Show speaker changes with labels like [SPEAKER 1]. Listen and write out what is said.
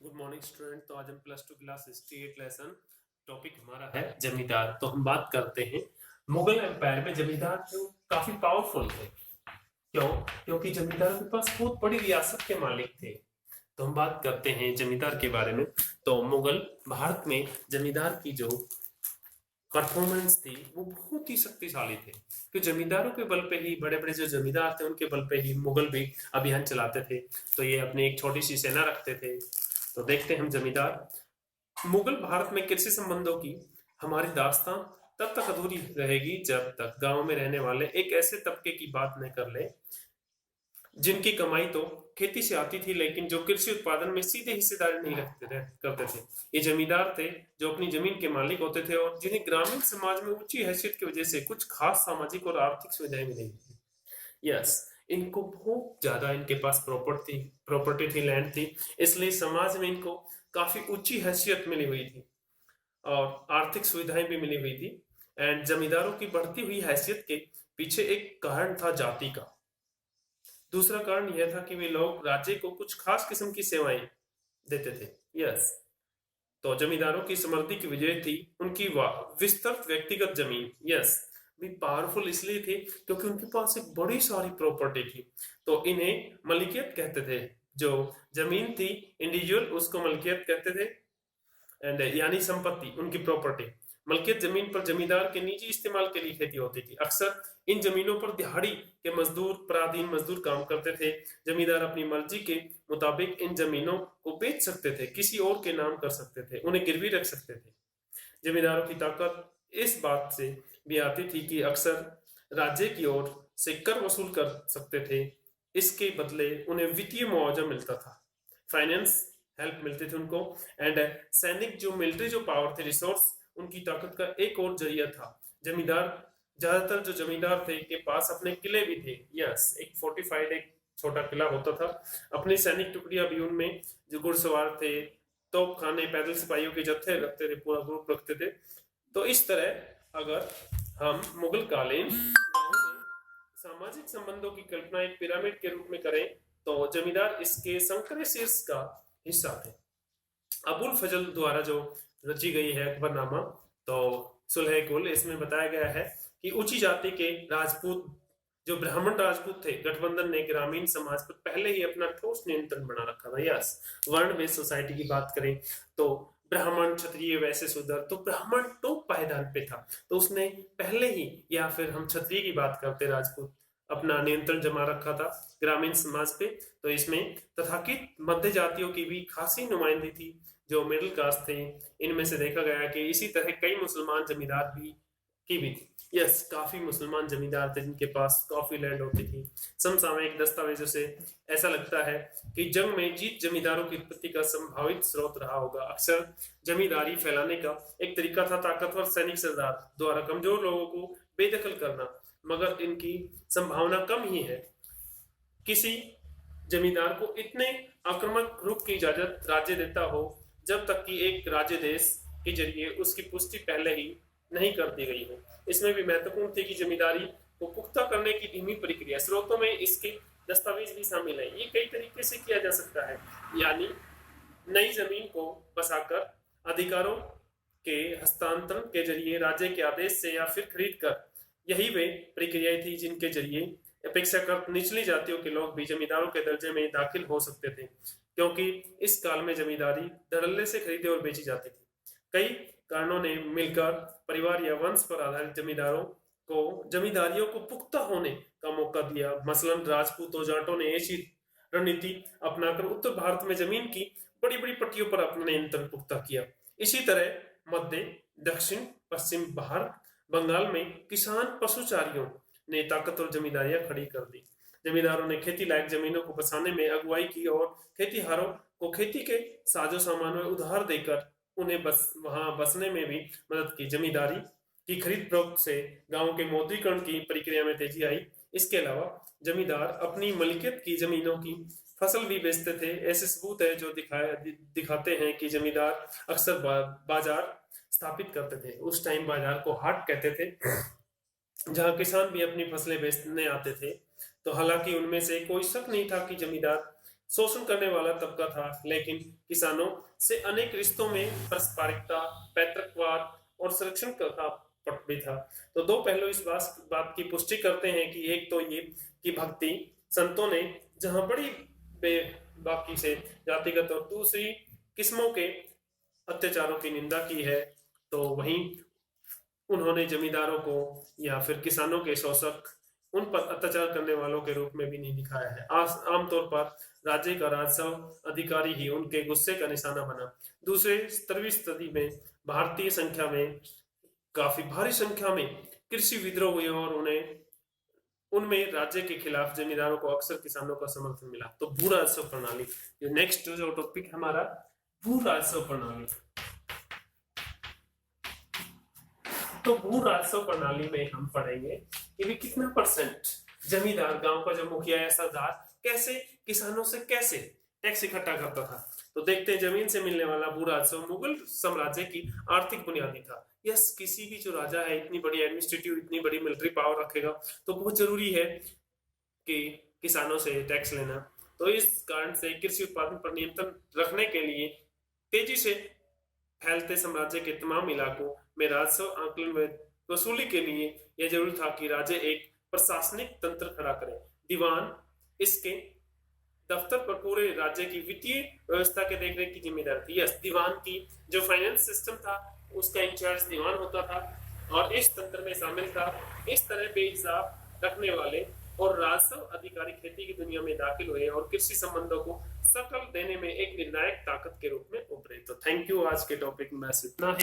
[SPEAKER 1] Good morning student. तो आज हम plus two class history 8 lesson topic हमारा है जमींदार। तो हम बात करते हैं मुगल एम्पायर में जमींदार जो काफी पावरफुल थे। क्यों? क्योंकि जमींदारों के पास बहुत बड़ी रियासत के मालिक थे। तो हम बात करते हैं जमींदार के बारे में। तो मुगल भारत में जमींदार की जो परफॉर्मेंस थी वो बहुत ही शक्तिशाली थे। तो जमींदारों के बल पे ही बड़े बड़े जो जमींदार थे उनके बल पे ही मुगल भी अभियान चलाते थे। तो ये अपनी एक छोटी सी सेना रखते थे। तो देखते हैं हम जमींदार। मुगल भारत में कृषि संबंधों की हमारी दास्तान तब तक अधूरी रहेगी जब तक गांव में रहने वाले एक ऐसे तबके की बात न कर ले जिनकी कमाई तो खेती से आती थी, लेकिन जो कृषि उत्पादन में सीधे हिस्सेदारी नहीं करते थे। ये जमींदार थे जो अपनी जमीन के मालिक होते थे और जिन्हें ग्रामीण समाज में ऊंची हैसियत की वजह से कुछ खास सामाजिक और आर्थिक सुविधाएं मिली थी। यस, इनको बहुत ज्यादा इनके पास प्रॉपर्टी थी, लैंड थी। इसलिए समाज में इनको काफी ऊंची हैसियत मिली हुई थी और आर्थिक सुविधाएं भी मिली हुई थी। एंड जमींदारों की बढ़ती हुई हैसियत के पीछे एक कारण था जाति का। दूसरा कारण यह था कि वे लोग राज्य को कुछ खास किस्म की सेवाएं देते थे। यस, तो जमींदारों की समृद्धि की वजह थी उनकी विस्तृत व्यक्तिगत जमीन। यस, भी पावरफुल इसलिए थे क्योंकि उनके पास एक बड़ी सारी प्रॉपर्टी थी। तो इन्हें मलिकियत कहते थे। जो जमीन थी इंडिविजुअल, उसको मलिकियत कहते थे। एंड यानी संपत्ति, उनकी प्रॉपर्टी। मलकियत जमीन पर जमींदार के निजी इस्तेमाल के लिए खेती होती थी। अक्सर इन जमीनों पर दिहाड़ी के मजदूर, पराधीन मजदूर काम करते थे। जमींदार अपनी मर्जी के मुताबिक इन जमीनों को बेच सकते थे, किसी और के नाम कर सकते थे, उन्हें गिरवी रख सकते थे। जमींदारों की ताकत इस बात से भी आती थी कि अक्सर राज्य की ओर से कर वसूल कर सकते थे। इसके बदले उन्हें वित्तीय मुआवजा मिलता था, फाइनेंस हेल्प मिलती थी उनको। एंड सैनिक जो मिलिट्री जो पावर थे, रिसोर्स, उनकी ताकत का एक और जरिया था। जमींदार ज्यादातर जो जमींदार थे के पास अपने किले भी थे। यस, एक फोर्टिफाइड एक छोटा किला होता था। अपनी सैनिक टुकड़ियां भी उनमें, जो घुड़सवार थे, तोप खाने, पैदल सिपाहियों के जत्थे रखते थे, पूरा ग्रुप रखते थे। तो इस तरह अगर हम मुगल कालीन सामाजिक संबंधों की कल्पना एक पिरामिड के रूप में करें तो जमींदार इसके संकरे शीर्ष का हिस्सा थे। अबुल फजल द्वारा जो रची गई है अकबरनामा, तो सुलह कुल, इसमें बताया गया है कि ऊंची जाति के राजपूत, जो ब्राह्मण राजपूत थे, गठबंधन ने ग्रामीण समाज पर पहले ही अपना ठोस नियंत्रण बना रखा था। यस, वर्ण बेस्ड सोसाइटी की बात करें तो ब्राह्मण, क्षत्रिय, वैश्य, शूद्र, तो ब्राह्मण टॉप पायदान पे था। तो उसने पहले ही, या फिर हम क्षत्रिय की बात करते, राजपूत, अपना नियंत्रण जमा रखा था ग्रामीण समाज पे। तो इसमें तथाकथित मध्य जातियों की भी खासी नुमाइंदी थी, जो मिडिल कास्ट थे। इनमें से देखा गया कि इसी तरह कई मुसलमान जमींदार भी की भी थी। यस, काफी मुसलमान जमींदार थे जिनके पास काफी लैंड होती थी। समसामयिक दस्तावेजों से ऐसा लगता है कि जंग में जीत जमींदारों की उत्पत्ति का संभावित स्रोत रहा होगा। अक्सर जमींदारी फैलाने का एक तरीका था ताकतवर सैनिक सरदार द्वारा कमजोर लोगों को बेदखल करना, मगर इनकी संभावना कम ही है। किसी जमींदार को इतने आक्रामक रुख की इजाजत राज्य देता हो जब तक कि एक राज्य देश के जरिए उसकी पुष्टि पहले ही नहीं कर दी गई हो। इसमें भी महत्वपूर्ण थी कि जमींदारी को पुख्ता करने की धीमी प्रक्रिया। स्रोतों में इसके दस्तावेज भी शामिल है। ये कई तरीके से किया जा सकता है, यानी नई जमीन को बसाकर, अधिकारों के हस्तांतरण के जरिए, राज्य के आदेश से, या फिर खरीद कर। यही वे प्रक्रियाएं थी जिनके जरिए अपेक्षाकृत निचली जातियों के लोग भी जमींदारों के दर्जे में दाखिल हो सकते थे, क्योंकि इस काल में जमींदारी धड़ल्ले से खरीदी और बेची जाती थी। कई कारणों ने मिलकर परिवार या वंश पर आधारित जमींदारियों को पुख्ता होने का मौका दिया। मसलन राजपूत और जाटों ने ऐसी रणनीति अपनाकर उत्तर भारत में जमीन की बड़ी बड़ी पट्टियों पर अपना नियंत्रण पुख्ता किया। इसी तरह मध्य, दक्षिण, पश्चिम भारत, बंगाल में किसान पशुचारियों ने ताकतवर जमींदारियां खड़ी कर दी। जमींदारों ने खेती लायक जमीनों को बसाने में अगुवाई की और खेतीहारों को खेती के साजो सामान में उधार देकर उन्हें वहां बसने में भी मदद की। जमींदारी की खरीद फरोख्त से गांव के मौद्रीकरण की प्रक्रिया में तेजी आई। इसके अलावा जमींदार अपनी मलिकियत की जमीनों की फसल भी बेचते थे। ऐसे सबूत है जो दिखाते हैं कि जमींदार अक्सर बाजार स्थापित करते थे। उस टाइम बाजार को हाट कहते थे, जहां किसान भी अपनी फसलें बेचने आते थे। तो हालांकि उनमें से कोई शक नहीं था कि जमींदार शोषण करने वाला तबका था, लेकिन किसानों से अनेक रिश्तों में पारस्परिकता, पैतृकवाद और संरक्षण का पट भी था। तो दो पहलू इस बात की पुष्टि करते हैं कि एक तो ये कि भक्ति संतों ने जहां बड़ी बेबाकी से जातिगत और दूसरी किस्मों के अत्याचारों की निंदा की है, तो वहीं उन्होंने जमींदारों को या फिर किसानों के शोषक, उन पर अत्याचार करने वालों के रूप में भी नहीं दिखाया है। आमतौर पर राज्य का राजस्व अधिकारी ही उनके गुस्से का निशाना बना। दूसरे 17वीं सदी में भारतीय संख्या में काफी भारी संख्या में कृषि विद्रोह हुए और उनमें राज्य के खिलाफ जमींदारों को अक्सर किसानों का समर्थन मिला। तो भू राजस्व प्रणाली, जो नेक्स्ट जो टॉपिक है हमारा, भू राजस्व प्रणाली। तो भू राजस्व प्रणाली में हम पढ़ेंगे कि भी कितना परसेंट जमींदार, गांव का जो मुखिया या सरदार, कैसे किसानों से कैसे टैक्स इकट्ठा करता था। तो देखते हैं, जमीन से मिलने वाला भू राजस्व मुगल साम्राज्य की आर्थिक बुनियादी था। यस, किसी भी जो राजा है इतनी बड़ी एडमिनिस्ट्रेटिव, इतनी बड़ी मिलिट्री पावर रखेगा, तो बहुत जरूरी है कि किसानों से टैक्स लेना। तो इस कारण से कृषि उत्पादन पर नियंत्रण रखने के लिए तेजी से फैलते साम्राज्य के तमाम इलाकों में राजस्व आंकलन में वसूली के लिए यह जरूरी था कि राज्य एक प्रशासनिक तंत्र खड़ा करे। दीवान इसके दफ्तर पर पूरे राज्य की वित्तीय व्यवस्था के देखरेख की जिम्मेदारी थी। यस, दीवान की जो फाइनेंस सिस्टम था उसका इंचार्ज दीवान होता था और इस तंत्र में शामिल था इस तरह बेहिसाब रखने वाले और राजस्व अधिकारी खेती की दुनिया में दाखिल हुए और कृषि संबंधों को शकल देने में एक निर्णायक ताकत के रूप में उभरे। तो थैंक यू, आज के टॉपिक में बस इतना ही।